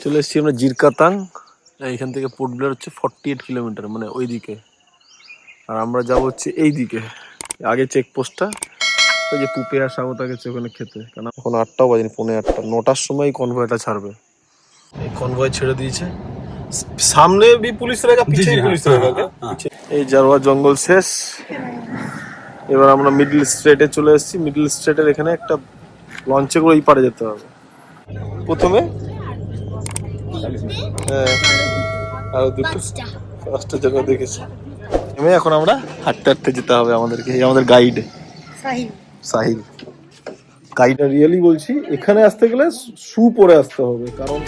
চলে এসেছি আমরা জিরকাতাং। এইখান থেকে পোর্ট ব্লেয়ার হচ্ছে 48 কিলোমিটার, মানে ওই দিকে। আর আমরা যাবো হচ্ছে এই দিকে, আগে চেকপোস্টটা, ওই যে পুপে আর স্বাগতা গেছে ওখানে খেতে। কারণ এখন 8টাও বাজেনি, 8:45, 9টার সময় কনভয়টা ছাড়বে। এই কনভয় ছেড়ে দিয়েছে, সামনে भी পুলিশ रहेगा, পিছে পুলিশ रहेगा क्या? এই জারোয়া জঙ্গল শেষ, এবার আমরা মিডল স্ট্রেটে চলে এসেছি। মিডল স্ট্রেটের এখানে একটা লঞ্চে করে ওই পারে যেতে হবে প্রথমে। হ্যাঁ, আর দুটো পাঁচটা জায়গা দেখেছি। এখন আমরা হাঁটতে হাঁটতে যেতে হবে আমাদেরকে। এই আমাদের গাইড সাহিল। গাইডটা রিয়েলি বলছি, এখানে আসতে গেলে শু পরে আসতে হবে, কারণ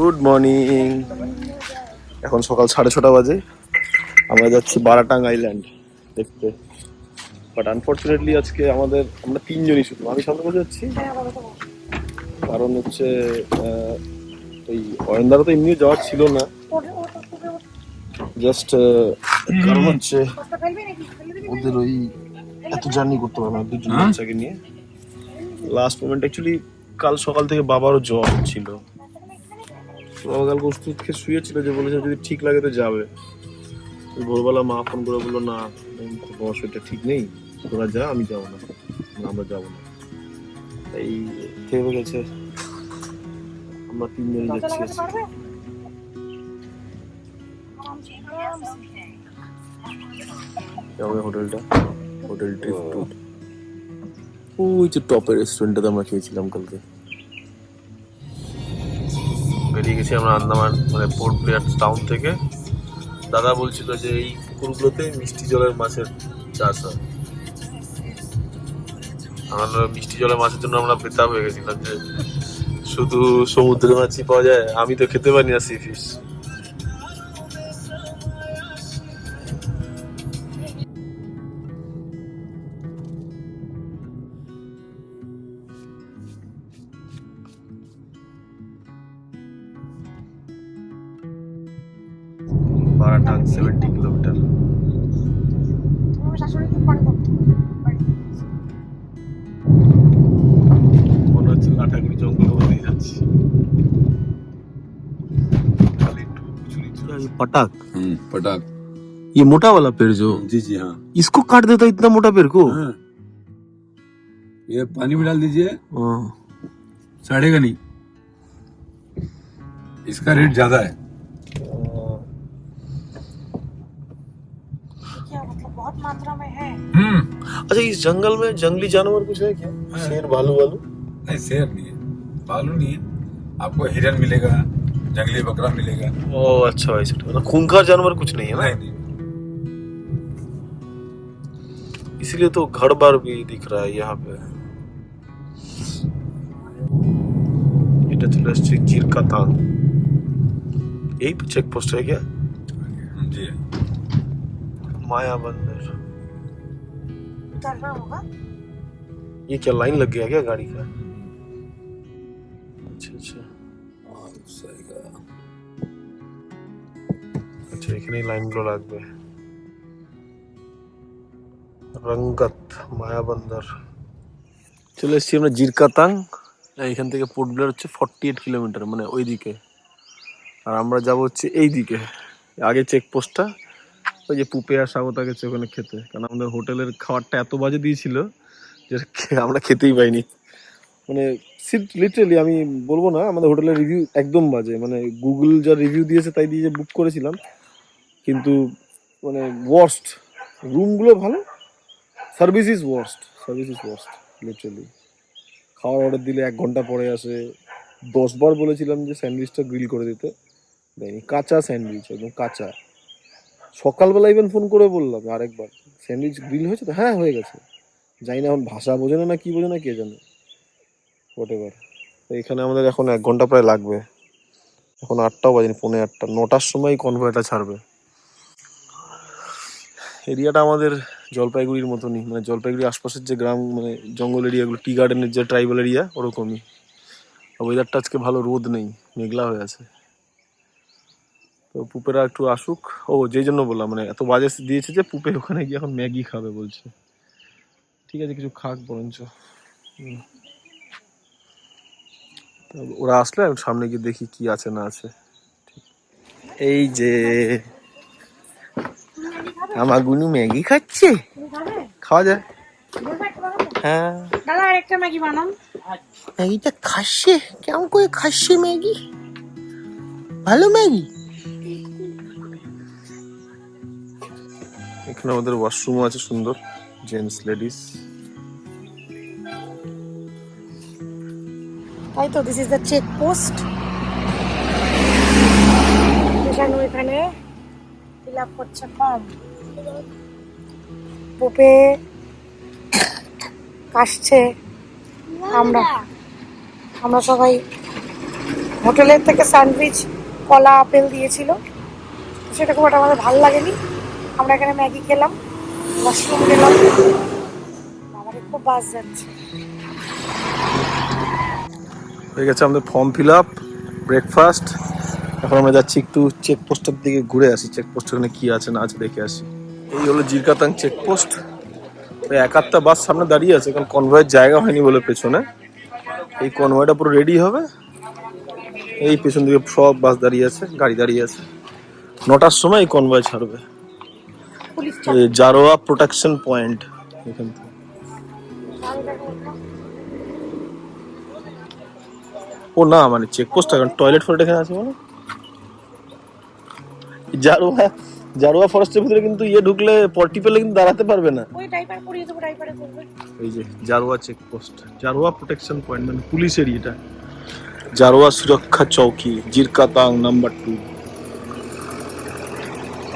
গুড মর্নিং। এখন সকাল 6:30 বাজে। আমরা যাচ্ছি বারাটাং আইল্যান্ড দেখতে। বাট আনফর্চুনেটলি আজকে আমরা 3জনই শুধু। আমি সামনে বসে যাচ্ছি, কারণ হচ্ছে ওই অয়নদারও তো এমনিও যাওয়ার ছিল না। জাস্ট কারণ হচ্ছে ওদের ওই এত জার্নি করতে পারবে না দুজন বাচ্চাকে নিয়ে। লাস্ট মোমেন্ট অ্যাকচুয়ালি কাল সকাল থেকে বাবারও জ্বর ছিল। বাবা কালকে ওষুধ খেয়ে শুয়েছিল, যে বলেছে যদি ঠিক লাগে তো যাবে। ভোরবেলা মা ফোন করে বললো না, তোমার শরীরটা ঠিক নেই, তোরা যা, আমি যাবো না, আমরা যাবো না। এই ভেবে গেছে আমরা 3জনই যাচ্ছি। হোটেলটা হোটেল ট্রিপ, ওই যে টপের রেস্টুরেন্টটাতে আমরা খেয়েছিলাম কালকে। বেরিয়ে গেছি আমরা আন্দামান, মানে পোর্ট ব্লেয়ার টাউন থেকে। দাদা বলছিল যে এই পুকুরগুলোতে মিষ্টি জলের মাছের চাষ হয়। আমরা মিষ্টি জলের মাছের জন্য আমরা বেতাব হয়ে গেছিলাম যে শুধু সমুদ্রের মাছই পাওয়া যায়। আমি তো খেতে পারি না সি ফিশ। বারাটাং 70 কিলোমিটার। মনে হচ্ছে লাটাগুড়ি জঙ্গলের মধ্যে যাচ্ছি। पटाक पटाक, ये मोटा वाला पेड़ जो, जी जी हाँ। इसको काट देता इतना मोटा पेड़ को? हाँ। ये पानी में डाल दीजिए, हाँ। सड़ेगा नहीं। इसका रेट ज्यादा है। क्या मतलब बहुत मात्रा में है? अच्छा, इस जंगल में जंगली जानवर कुछ है क्या? हाँ। शेर, भालू वालू? नहीं, शेर नहीं है, भालू नहीं है। आपको हिरन मिलेगा, जंगली बकरा मिलेगा। ओ अच्छा, वैसे मतलब खूंखार जानवर कुछ नहीं है ना? नहीं। इसीलिए तो घर बार भी दिख रहा है यहाँ पे। এটা চলে আসছে জিরকাতাং। এই चेक पोस्ट है क्या? जी माया बंदर। उतरना होगा? ये क्या लाइन लग गया क्या गाड़ी का? अच्छा अच्छा अच्छा, এখানেই লাইনগুলো লাগবে। রঙ্গত, মায়াবন্দর। চলে এসেছি আমরা জিরকাতাং। এইখান থেকে পোর্ট ব্লেয়ার হচ্ছে 48 কিলোমিটার, মানে ওই দিকে। আর আমরা যাবো হচ্ছে এই দিকে, আগে চেকপোস্টটা, ওই যে পুপে আর স্বাগতা গেছে ওখানে খেতে। কারণ আমাদের হোটেলের খাবারটা এত বাজে দিয়েছিল যে আমরা খেতেই পাইনি। মানে লিটারালি আমি বলবো না, আমাদের হোটেলের রিভিউ একদম বাজে। মানে গুগল যা রিভিউ দিয়েছে তাই দিয়ে যে বুক করেছিলাম, কিন্তু মানে ওয়ার্স্ট। রুমগুলো ভালো, সার্ভিস ইজ ওয়ার্স্ট লিটারালি। খাওয়ার অর্ডার দিলে 1 ঘন্টা পরে আসে। 10 বার বলেছিলাম যে স্যান্ডউইচটা গ্রিল করে দিতে, দেয়নি। কাঁচা স্যান্ডউইচ, একদম কাঁচা। সকালবেলা ইভেন ফোন করে বললাম আরেকবার, স্যান্ডউইচ গ্রিল হয়েছে তো? হ্যাঁ হয়ে গেছে। জানি না এখন ভাষা বোঝে না কি বোঝে না, কে জানে, হোয়াট এভার। তো এখানে আমাদের এখন 1 ঘন্টা প্রায় লাগবে। এখন 8টাও বাজেনি, 8:45, 9টার সময় কনভয়টা ছাড়বে। এরিয়াটা আমাদের জলপাইগুড়ির মতনই, মানে জলপাইগুড়ির আশপাশের যে গ্রাম, মানে জঙ্গল এরিয়াগুলো, টি গার্ডেনের যে ট্রাইবাল এরিয়া, ওরকমই। ওয়েদারটা আজকে ভালো, রোদ নেই, মেঘলা হয়ে আছে। তো পুপেরা একটু আসুক। ও, যেই জন্য বললাম, মানে এত বাজে দিয়েছে যে পুপে ওখানে গিয়ে এখন ম্যাগি খাবে বলছে। ঠিক আছে, কিছু খাক বরঞ্চ। তো ওরা আসলে আমি সামনে গিয়ে দেখি কি আছে না আছে। এই যে আমার গুনু ম্যাগি খাচ্ছে, খাওয়া যায়। হ্যাঁ, দাদা আরেকটা ম্যাগি বানান। ম্যাগিটা খাচ্ছে, কেমন করে খাচ্ছে ম্যাগি? ভালো ম্যাগি। এখানে আমাদের ওয়াশরুমও আছে সুন্দর, জেন্টস লেডিস। তাই তো, this is the check post. এখানে ওইখানে ফিল আপ করছে ফর্ম। পোপে কাশছে। আমরা সবাই হোটেলের থেকে স্যান্ডউইচ, কলা, আপেল দিয়েছিল, সেটা খুব একটা আমাদের ভালো লাগেনি। আমরা এখানে ম্যাগি খেলাম, ওয়াশরুম গেলাম। আমাদের খুব বাস যাচ্ছে। হয়ে গেছে আমাদের ফর্ম ফিল আপ, ব্রেকফাস্ট। এখন আমরা যাচ্ছি একটু চেকপোস্টের দিকে ঘুরে আসি, চেকপোস্ট ওখানে কি আছে না আছে দেখে আসি। এই হলো জিরকাতাং চেকপোস্ট। ওই এক আধটা বাস সামনে দাঁড়িয়ে আছে, কারণ কনভয়ের জায়গা হয়নি বলে পেছনে। এই কনভয়টা পুরো রেডি হবে, এই পেছন দিকে সব বাস দাঁড়িয়ে আছে, গাড়ি দাঁড়িয়ে আছে। 9টার সময় এই কনভয় ছাড়বে। পুলিশ এই জারোয়া প্রোটেকশন পয়েন্ট এখান থেকে। ও না, মানে চেকপোস্ট, এখন টয়লেট ফয়লেট এখানে আছে মানে। জারোয়া, জারোয়া ফরেস্টের ভিতরে কিন্তু ইয়ে ঢুকলে, পটি পেলে কিন্তু দাঁড়াতে পারবে না। ওই ডাইপার পরিয়ে দেবো, ডাইপারে করবে। এই যে Jarawa checkpost, Jarawa protection point, মানে পুলিশের এটা। জারোয়া সুরক্ষা চৌকি, জিরকাতাং নাম্বার 2।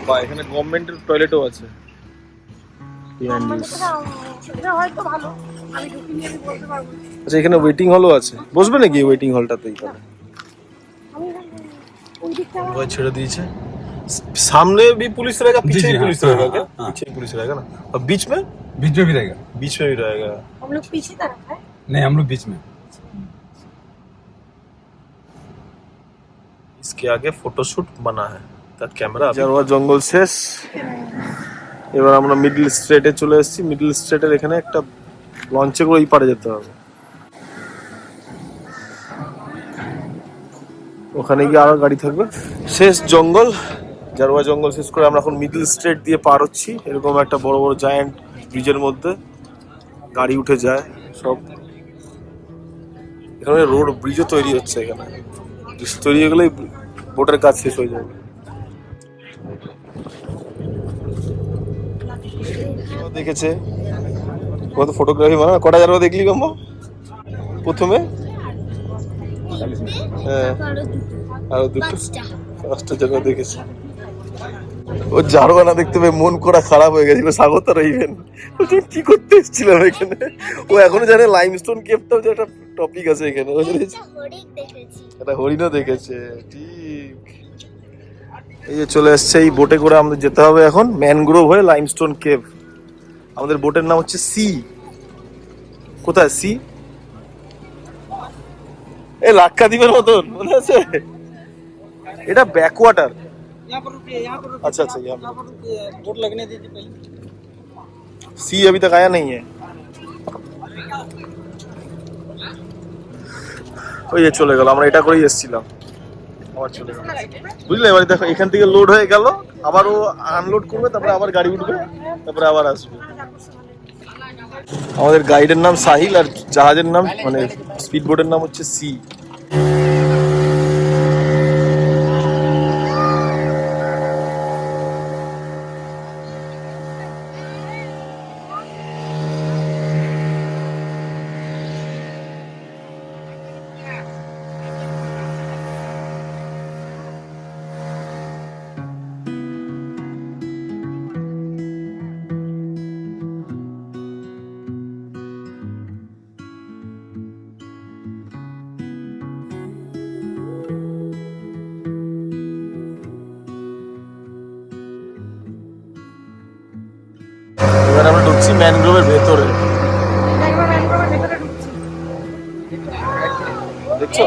বা এখানে গভর্নমেন্টের টয়লেটও আছে। এটা হয়তো ভালো, আমি ঢুকিনি, আমি বলতে পারবো না। আচ্ছা, এখানে ওয়েটিং হলও আছে, বসবে নাকি ওয়েটিং হলটাতে? এখানে আমি ওই দিকটা কনভয় ছেড়ে দিয়েছে। सामने भी पुलिस रहेगा, पीछे भी पुलिस रहेगा क्या? पीछे भी पुलिस रहेगा ना, और बीच में भी रहेगा। बीच में भी रहेगा। हम लोग पीछे तरफ है। नहीं, हम लोग बीच में। इसके आगे फोटोशूट बना है তার ক্যামেরা। জারোয়া জঙ্গল শেষ, এবার আমরা মিডল স্ট্রেটে চলে এসেছি। মিডল স্ট্রেটের এখানে একটা লঞ্চে করে ওই পারে যেতে হবে, ওখানে গিয়ে আরো গাড়ি থাকবে। শেষ জঙ্গল, জারোয়া জঙ্গল শেষ করে আমরা এখন মিডল স্ট্রেট দিয়ে পার হচ্ছি। এরকম একটা বড় বড় জায়ান্ট ব্রিজের মধ্যে গাড়ি উঠে যায় সব। এখানে রোড ব্রিজও তৈরি হচ্ছে, এখানে ব্রিজ তৈরি হয়ে গেলেই বোটের কাজ শেষ হয়ে যাবে। দেখেছে কত ফটোগ্রাফি, মানে কটা জারোয়া দেখলি গম্বা প্রথমে? হ্যাঁ, আরো দুটো, 5টা জারোয়া দেখেছে। ও জারোয়া না দেখতে পেয়ে মন করা খারাপ হয়ে গেছিল। স্বাগত রইবেন, কি করতে এসেছিলাম এখানে। ও এখনো জানে লাইমস্টোন কেভটাও যে একটা টপিক আছে এখানে। একটা হরিণও দেখেছে, ঠিক। এই যে চলে এসছে, এই বোটে করে আমাদের যেতে হবে এখন ম্যানগ্রোভ হয়ে লাইমস্টোন কেভ। আমাদের বোটের নাম হচ্ছে সি। কোথায় সি? এই লাক্ষাদ্বীপের মতন, মনে আছে? এটা ব্যাকওয়াটার। अच्छा अच्छा, यहाँ पर बोट लगने दीजिए पहले। सी अभी तक आया नहीं है। ওই যে চলে গেল, আমরা এটা করেই এসেছিলাম, আবার চলে গেল। বুঝলে, এবার দেখো এখান থেকে লোড হয়ে গেল, আবার ও আনলোড করবে, তারপরে আবার গাড়ি উঠবে, তারপরে আবার আসবে। আমাদের গাইডের নাম সাহিল, আর জাহাজের নাম, মানে স্পিড বোটের নাম হচ্ছে সি। ঢুকছি ম্যানগ্রোভের ভেতরে, একবার ম্যানগ্রোভের ভেতরে ঢুকছি। দেখছো?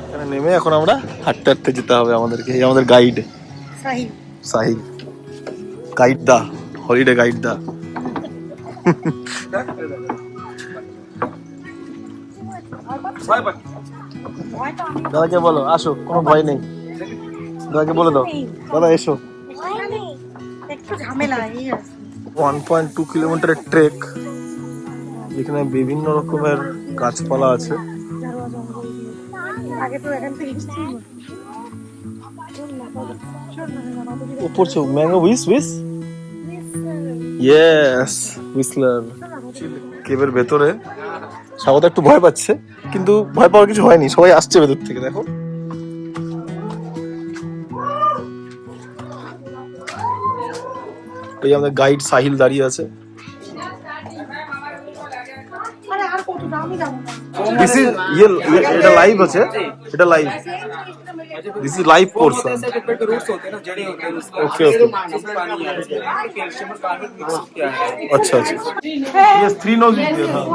এখানে নেমে এখন আমরা হাঁটতে হাঁটতে যেতে হবে আমাদেরকে। এই আমাদের গাইড সাহিল। সাহিল, গাইড দা, হলিডে গাইড দা। দাদাকে বলো আসো, কোনো ভয় নেই। দাদাকে বলে দাও, দাদা এসো। একটু ঝামেলা এই আছে। 1.2 কিলোমিটারের ট্রেক, যেখানে বিভিন্ন রকমের গাছপালা আছে। ঝাড়ুয়া জঙ্গল দিয়ে। আগে তো এখান থেকে এসেছি। উপর চো ম্যাঙ্গো উইস ইয়েস হুইসলার। কেবের ভেতরে স্বাগত একটু ভয় পাচ্ছে, কিন্তু ভয় পাওয়ার কিছু হয়নি, সবাই আসছে ভেতর থেকে। দেখো এই আমাদের গাইড সাহিল দাঁড়িয়ে আছে। আরে আর কতটা আমি যাবো না। দিস ইজ এটা লাইভ আছে, এটা live, this is live course. Roots होते हैं ना, जड़ें होते हैं उसके ओके ओके, पानी आ जाता है, कैल्शियम और कार्बन मिक्स किया है। अच्छा अच्छा। Yes 3 nose is there. हाँ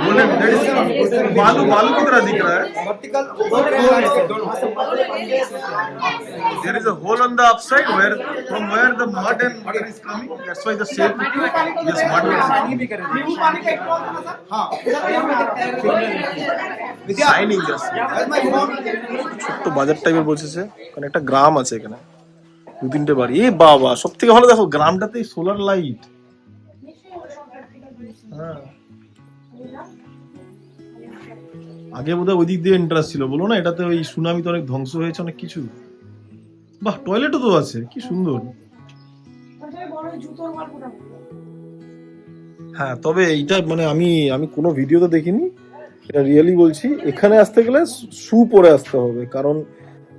गोल्डन, दैट इज बालू, बालू की तरह दिख रहा है। Vertical There is a hole on the upside where from where the mud and water is coming. That's why the shape. Yes, mud water. Shining just. ছোট্ট বাজার টাইপের বসেছে, কারণ একটা গ্রাম আছে এখানে, 2-3টে বাড়ি। এ বাবা, সব থেকে ভালো দেখো গ্রামটাতে সোলার লাইট। হ্যাঁ, আগে বোধহয় ওই দিক দিয়ে ইন্টারেস্ট ছিল, বলো না, এটাতে ওই সুনামিতে অনেক ধ্বংস হয়েছে অনেক কিছু। বাহ, টয়লেটও তো আছে, কি সুন্দর। হ্যাঁ, তবে এইটা মানে আমি কোনো ভিডিওতে দেখিনি, এটা রিয়েলি বলছি। এখানে আসতে গেলে শু পরে আসতে হবে, কারণ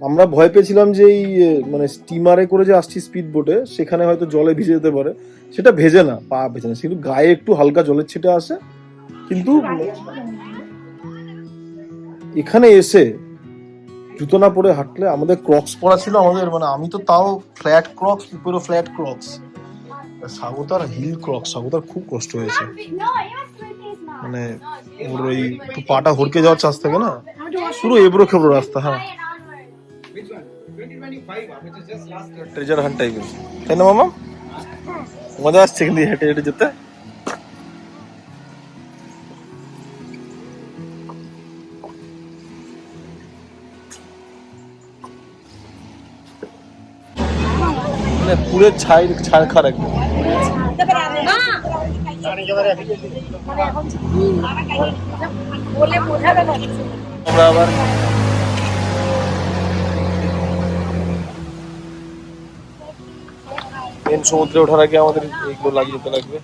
আমরা ভয় পেয়েছিলাম যে এই মানে স্টিমারে করে যে আসছি স্পিড বোটে, সেখানে হয়তো জলে ভিজে যেতে পারে। সেটা ভেজে না, পা ভেজে না, শুধু গায়ে একটু হালকা জলের ছিটে আসে। কিন্তু এখানে এসে জুতো না পরে হাঁটলে, আমাদের ক্রক্স পরা ছিল আমাদের, মানে আমি তো তাও ফ্ল্যাট ক্রক্স, পুরো ফ্ল্যাট ক্রক্স। স্বাগতার হিল ক্রক্স, স্বাগতার খুব কষ্ট হয়েছে, মানে ওর ওই একটু পাটা হড়কে যাওয়ার চান্স থাকে না, পুরো এবড়ো খেবড়ো রাস্তা। হ্যাঁ, ট্রেজার হান্ট টাইপের, তাই না মামা? মজা আসছে কিন্তু হেঁটে হেঁটে যেতে। পুরো ছাড় খার একদম। আমরা আবার মেন সমুদ্রে ওঠার আগে আমাদের এইগুলো লাগিয়ে যেতে লাগবে।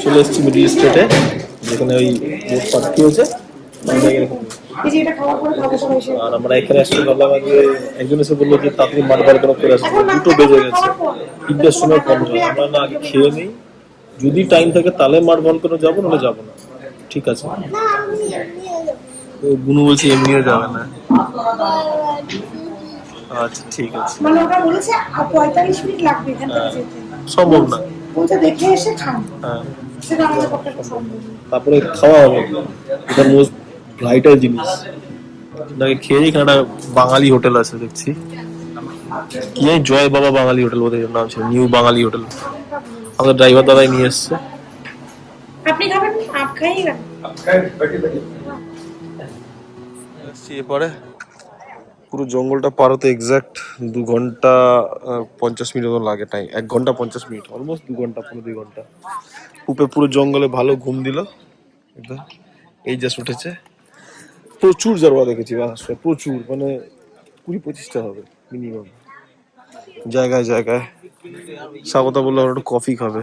চলে এসেছি মিডল স্টেটে, যেখানে ওই বোট পার্টি হয়েছে। আর আমরা এখানে আসতে ভাবলাম আগে, একজন এসে বললো যে তাড়াতাড়ি মাঠ বালকনা করে আসবে, 2টো বেজে গেছে, 3টার সময় কম হয়। আমরা না আগে খেয়ে নেই, যদি টাইম থাকে তাহলে মাঠ বালকনা যাবো, নাহলে যাবো না। ঠিক আছে, গুনু বলছে এমনিও যাবে না। আচ্ছা ঠিক আছে, মানে ওটা বলেছে 45 মিনিট লাগবে এখান থেকে যেতে, সম্ভব না, বলতে দেখে এসে খান। হ্যাঁ, সেটা আমাদের পক্ষে সম্ভব। তারপরে খাওয়া হবে। এটা ভাইটাল জিনিস নাকি খেয়ে এখানে একটা বাঙালি হোটেল আছে দেখছি, কি জানি জয় বাবা বাঙালি হোটেল বোধহয় এর নাম ছিল, নিউ বাঙালি হোটেল। আমাদের ড্রাইভার দাদাই নিয়ে এসছে। আপনি খাবেন? আপ খাইয়ে গেল। এসছি এরপরে পুরো জঙ্গলটা পার হতে এক্সাক্ট 2 ঘন্টা 50 মিনিট মতো লাগে টাইম, 1 ঘন্টা 50 মিনিট, অলমোস্ট 2 ঘন্টা, 2.5 ঘন্টা। উপরে পুরো জঙ্গলে ভালো ঘুম দিল একদম। এই জাস্ট উঠেছে, প্রচুর জারোয়া দেখেছি রাস্তায়, প্রচুর, মানে 20-25টা হবে মিনিমাম, জায়গায় জায়গায়। স্বাগতা বললো ওরা একটু কফি খাবে,